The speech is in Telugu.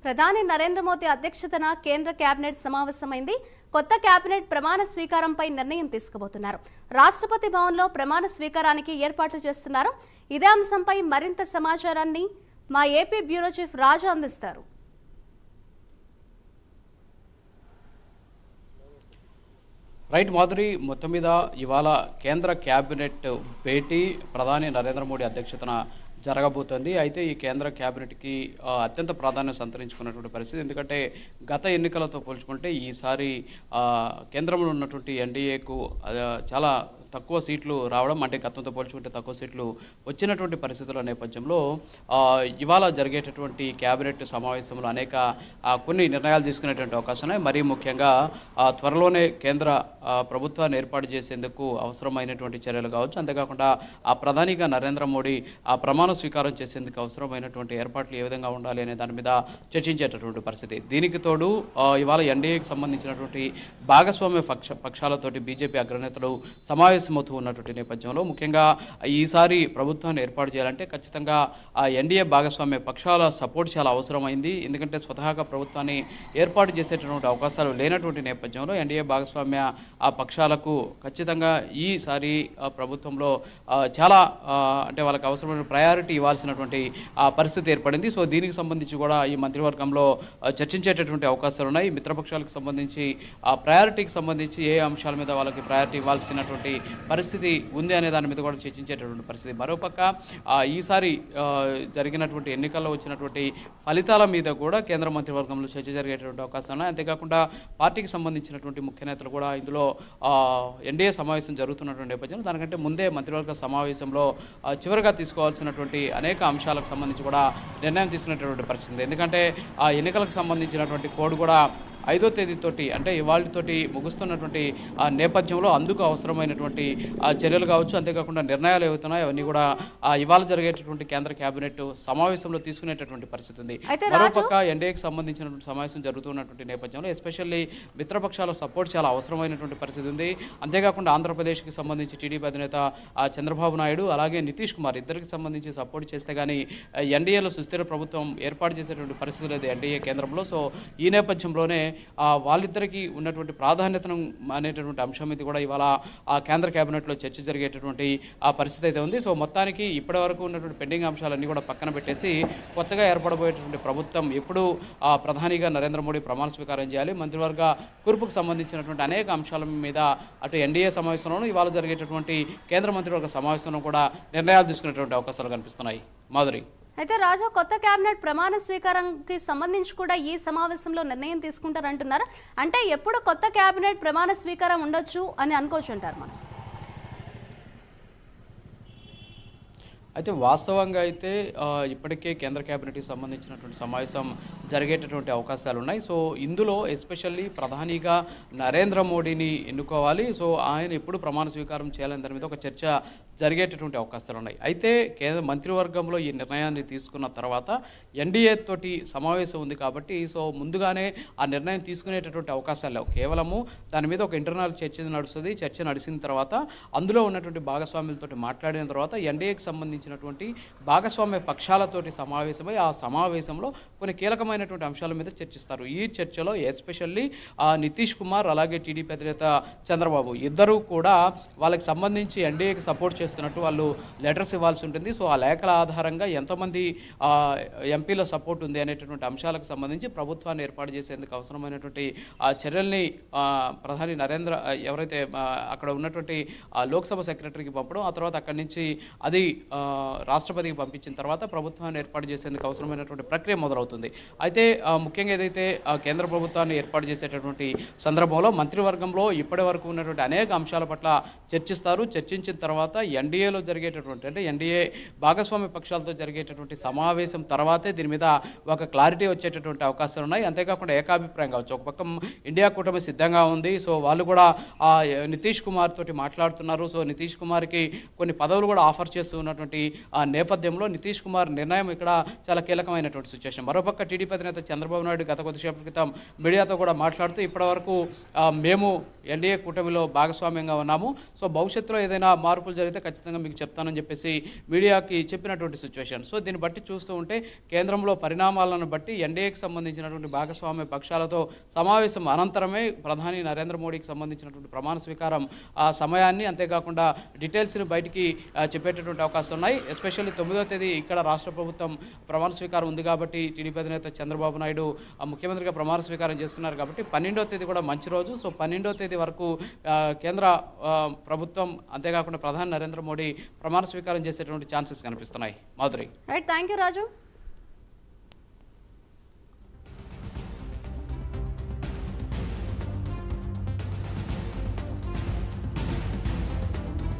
ప్రధాని నరేంద్ర మోదీ అధ్యక్షతన కేంద్ర కేబినెట్ సమావేశమైంది. కొత్త కేబినెట్ ప్రమాణ స్వీకారంపై నిర్ణయం తీసుకోబోతున్నారు. రాష్ట్రపతి భవన్లో ప్రమాణ స్వీకారానికి ఏర్పాట్లు చేస్తున్నారు. ఇదే అంశంపై మరింత సమాచారాన్ని మా ఏపీ బ్యూరో చీఫ్ రాజు అందిస్తారు. రైట్ మాధురి, మొత్తం మీద ఇవాళ కేంద్ర క్యాబినెట్ భేటీ ప్రధాని నరేంద్ర మోడీ అధ్యక్షతన జరగబోతోంది. అయితే ఈ కేంద్ర క్యాబినెట్కి అత్యంత ప్రాధాన్యత సంతరించుకున్నటువంటి పరిస్థితి. ఎందుకంటే గత ఎన్నికలతో పోల్చుకుంటే ఈసారి కేంద్రంలో ఉన్నటువంటి ఎన్డీఏకు చాలా తక్కువ సీట్లు రావడం, అంటే గతంతో పోల్చుకుంటే తక్కువ సీట్లు వచ్చినటువంటి పరిస్థితుల నేపథ్యంలో ఇవాళ జరిగేటటువంటి క్యాబినెట్ సమావేశంలో అనేక కొన్ని నిర్ణయాలు తీసుకునేటువంటి అవకాశం ఉన్నాయి. మరీ ముఖ్యంగా త్వరలోనే కేంద్ర ప్రభుత్వాన్ని ఏర్పాటు చేసేందుకు అవసరమైనటువంటి చర్యలు కావచ్చు. అంతేకాకుండా ప్రధానిగా నరేంద్ర మోడీ ప్రమాణ స్వీకారం చేసేందుకు అవసరమైనటువంటి ఏర్పాట్లు ఏ విధంగా ఉండాలి అనే దాని మీద చర్చించేటటువంటి పరిస్థితి. దీనికి తోడు ఇవాళ ఎన్డీఏకి సంబంధించినటువంటి భాగస్వామ్య పక్షాలతోటి బీజేపీ అగ్రనేతలు సమావేశమవుతూ ఉన్నటువంటి నేపథ్యంలో ముఖ్యంగా ఈసారి ప్రభుత్వాన్ని ఏర్పాటు చేయాలంటే ఖచ్చితంగా ఎన్డీఏ భాగస్వామ్య పక్షాల సపోర్ట్ చాలా అవసరమైంది. ఎందుకంటే స్వతహాగా ప్రభుత్వాన్ని ఏర్పాటు చేసేటటువంటి అవకాశాలు లేనటువంటి నేపథ్యంలో ఎన్డీఏ భాగస్వామ్య పక్షాలకు ఖచ్చితంగా ఈసారి ప్రభుత్వంలో చాలా అంటే వాళ్ళకి అవసరమైన ప్రయారిటీ ఇవ్వాల్సినటువంటి పరిస్థితి ఏర్పడింది. సో దీనికి సంబంధించి కూడా ఈ మంత్రివర్గంలో చర్చించేటటువంటి అవకాశాలు ఉన్నాయి. మిత్రపక్షాలకు సంబంధించి ప్రయారిటీకి సంబంధించి ఏ అంశాల మీద వాళ్ళకి ప్రయారిటీ ఇవ్వాల్సినటువంటి పరిస్థితి ఉంది అనే దాని మీద కూడా చర్చించేటటువంటి పరిస్థితి. మరోపక్క ఈసారి జరిగినటువంటి ఎన్నికల్లో వచ్చినటువంటి ఫలితాల మీద కూడా కేంద్ర మంత్రివర్గంలో చర్చ జరిగేటటువంటి అవకాశాలు ఉన్నాయి. అంతేకాకుండా పార్టీకి సంబంధించినటువంటి ముఖ్య నేతలు కూడా ఇందులో ఎన్డీఏ సమావేశం జరుగుతున్నటువంటి నేపథ్యంలో దానికంటే ముందే మంత్రివర్గ సమావేశంలో చివరిగా తీసుకోవాల్సినటువంటి అనేక అంశాలకు సంబంధించి కూడా నిర్ణయం తీసుకునేటటువంటి పరిస్థితి. ఎందుకంటే ఆ ఎన్నికలకు సంబంధించినటువంటి కోడ్ కూడా 5వ తేదీతోటి అంటే ఇవాళతోటి ముగుస్తున్నటువంటి నేపథ్యంలో అందుకు అవసరమైనటువంటి చర్యలు కావచ్చు, అంతేకాకుండా నిర్ణయాలు ఏవవుతున్నాయో అవన్నీ కూడా ఇవాళ జరిగేటటువంటి కేంద్ర కేబినెట్ సమావేశంలో తీసుకునేటటువంటి పరిస్థితి ఉంది. మరోపక్క ఎన్డీఏకి సంబంధించినటువంటి సమావేశం జరుగుతున్నటువంటి నేపథ్యంలో ఎస్పెషల్లీ మిత్రపక్షాల సపోర్ట్ చాలా అవసరమైనటువంటి పరిస్థితి ఉంది. అంతేకాకుండా ఆంధ్రప్రదేశ్కి సంబంధించి టీడీపీ అధినేత చంద్రబాబు నాయుడు అలాగే నితీష్ కుమార్ ఇద్దరికి సంబంధించి సపోర్ట్ చేస్తే కానీ ఎన్డీఏలో సుస్థిర ప్రభుత్వం ఏర్పాటు చేసేటువంటి పరిస్థితి లేదు ఎన్డీఏ కేంద్రంలో. సో ఈ నేపథ్యంలోనే వాళ్ళిద్దరికీ ఉన్నటువంటి ప్రాధాన్యతను అనేటటువంటి అంశం మీద కూడా ఇవాళ కేంద్ర కేబినెట్లో చర్చ జరిగేటటువంటి పరిస్థితి అయితే ఉంది. సో మొత్తానికి ఇప్పటి వరకు ఉన్నటువంటి పెండింగ్ అంశాలన్నీ కూడా పక్కన పెట్టేసి కొత్తగా ఏర్పడబోయేటువంటి ప్రభుత్వం ఎప్పుడు ప్రధానిగా నరేంద్ర మోడీ ప్రమాణ స్వీకారం చేయాలి, మంత్రివర్గ కూర్పుకు సంబంధించినటువంటి అనేక అంశాల మీద అటు ఎన్డీఏ సమావేశంలోనూ ఇవాళ జరిగేటటువంటి కేంద్ర మంత్రివర్గ సమావేశంలో కూడా నిర్ణయాలు తీసుకునేటువంటి అవకాశాలు కనిపిస్తున్నాయి. మాధురి, అయితే రాజా, కొత్త కేబినెట్ ప్రమాణ స్వీకారానికి సంబంధించి కూడా ఈ సమావేశంలో నిర్ణయం తీసుకుంటారంటున్నారు. అంటే ఎప్పుడు కొత్త కేబినెట్ ప్రమాణ స్వీకారం ఉండొచ్చు అని అనుకోవచ్చు అంటారు మనం? అయితే వాస్తవంగా అయితే ఇప్పటికే కేంద్ర కేబినెట్కి సంబంధించినటువంటి సమావేశం జరిగేటటువంటి అవకాశాలు ఉన్నాయి. సో ఇందులో ఎస్పెషల్లీ ప్రధానిగా నరేంద్ర మోడీని ఎన్నుకోవాలి. సో ఆయన ఎప్పుడు ప్రమాణ స్వీకారం చేయాలని దాని మీద ఒక చర్చ జరిగేటటువంటి అవకాశాలు ఉన్నాయి. అయితే కేంద్ర మంత్రివర్గంలో ఈ నిర్ణయాన్ని తీసుకున్న తర్వాత ఎన్డీఏ తోటి సమావేశం ఉంది కాబట్టి సో ముందుగానే ఆ నిర్ణయం తీసుకునేటటువంటి అవకాశాలు లేవు. కేవలము దాని మీద ఒక ఇంటర్నల్ చర్చ నడుస్తుంది. చర్చ నడిచిన తర్వాత అందులో ఉన్నటువంటి భాగస్వాములతో మాట్లాడిన తర్వాత ఎన్డీఏకి సంబంధించినటువంటి భాగస్వామ్య పక్షాలతోటి సమావేశమై ఆ సమావేశంలో కొన్ని కీలకమైనటువంటి అంశాల మీద చర్చిస్తారు. ఈ చర్చలో ఎస్పెషల్లీ నితీష్ కుమార్ అలాగే టీడీపీ అధినేత చంద్రబాబు ఇద్దరు కూడా వాళ్ళకి సంబంధించి ఎన్డీఏకి సపోర్ట్ చేస్తున్నట్టు వాళ్ళు లెటర్స్ ఇవ్వాల్సి ఉంటుంది. సో ఆ లేఖల ఆధారంగా ఎంతమంది ఎంపీల సపోర్ట్ ఉంది అనేటటువంటి అంశాలకు సంబంధించి ప్రభుత్వాన్ని ఏర్పాటు చేసేందుకు అవసరమైనటువంటి చర్యల్ని ప్రధాని నరేంద్ర ఎవరైతే అక్కడ ఉన్నటువంటి లోక్సభ సెక్రటరీకి పంపడం, ఆ తర్వాత అక్కడి నుంచి అది రాష్ట్రపతికి పంపించిన తర్వాత ప్రభుత్వాన్ని ఏర్పాటు చేసేందుకు అవసరమైనటువంటి ప్రక్రియ మొదలవుతుంది. అయితే ముఖ్యంగా ఏదైతే కేంద్ర ప్రభుత్వాన్ని ఏర్పాటు చేసేటటువంటి సందర్భంలో మంత్రివర్గంలో ఇప్పటి వరకు ఉన్నటువంటి అనేక అంశాల పట్ల చర్చిస్తారు. చర్చించిన తర్వాత ఎన్డీఏలో జరిగేటటువంటి అంటే ఎన్డీఏ భాగస్వామ్య పక్షాలతో జరిగేటటువంటి సమావేశం తర్వాతే దీని మీద ఒక క్లారిటీ వచ్చేటటువంటి అవకాశాలు ఉన్నాయి. అంతేకాకుండా ఏకాభిప్రాయం కావచ్చు. ఒక పక్క ఇండియా కూటమి సిద్ధంగా ఉంది. సో వాళ్ళు కూడా నితీష్ కుమార్ తోటి మాట్లాడుతున్నారు. సో నితీష్ కుమార్కి కొన్ని పదవులు కూడా ఆఫర్ చేస్తూ ఉన్నటువంటి నేపథ్యంలో నితీష్ కుమార్ నిర్ణయం ఇక్కడ చాలా కీలకమైనటువంటి సిచ్యువేషన్. మరోపక్క టీడీపీ అధినేత చంద్రబాబు నాయుడు గత కొద్దిసేపటి క్రితం మీడియాతో కూడా మాట్లాడుతూ ఇప్పటివరకు మేము ఎన్డీఏ కూటమిలో భాగస్వామ్యంగా ఉన్నాము, సో భవిష్యత్తులో ఏదైనా మార్పులు జరిగితే ఖచ్చితంగా మీకు చెప్తానని చెప్పేసి మీడియాకి చెప్పినటువంటి సిచ్యువేషన్. సో దీన్ని బట్టి చూస్తూ ఉంటే కేంద్రంలో పరిణామాలను బట్టి ఎన్డీఏకి సంబంధించినటువంటి భాగస్వామ్య పక్షాలతో సమావేశం అనంతరమే ప్రధాని నరేంద్ర మోడీకి సంబంధించినటువంటి ప్రమాణ స్వీకారం సమయాన్ని, అంతేకాకుండా డీటెయిల్స్ని బయటికి చెప్పేటటువంటి అవకాశం ఉన్నాయి. ఎస్పెషల్లీ 9వ తేదీ ఇక్కడ రాష్ట్ర ప్రభుత్వం ప్రమాణ స్వీకారం ఉంది కాబట్టి టీడీపీ అధినేత చంద్రబాబు నాయుడు ముఖ్యమంత్రిగా ప్రమాణ స్వీకారం చేస్తున్నారు కాబట్టి 12వ తేదీ కూడా మంచి రోజు. సో 12వ తేదీ వరకు కేంద్ర ప్రభుత్వం, అంతేకాకుండా ప్రధాని నరేంద్ర మోడీ ప్రమాణ స్వీకారం చేసేటువంటి ఛాన్సెస్ కనిపిస్తున్నాయి. Madhuri. Right, thank you Raju.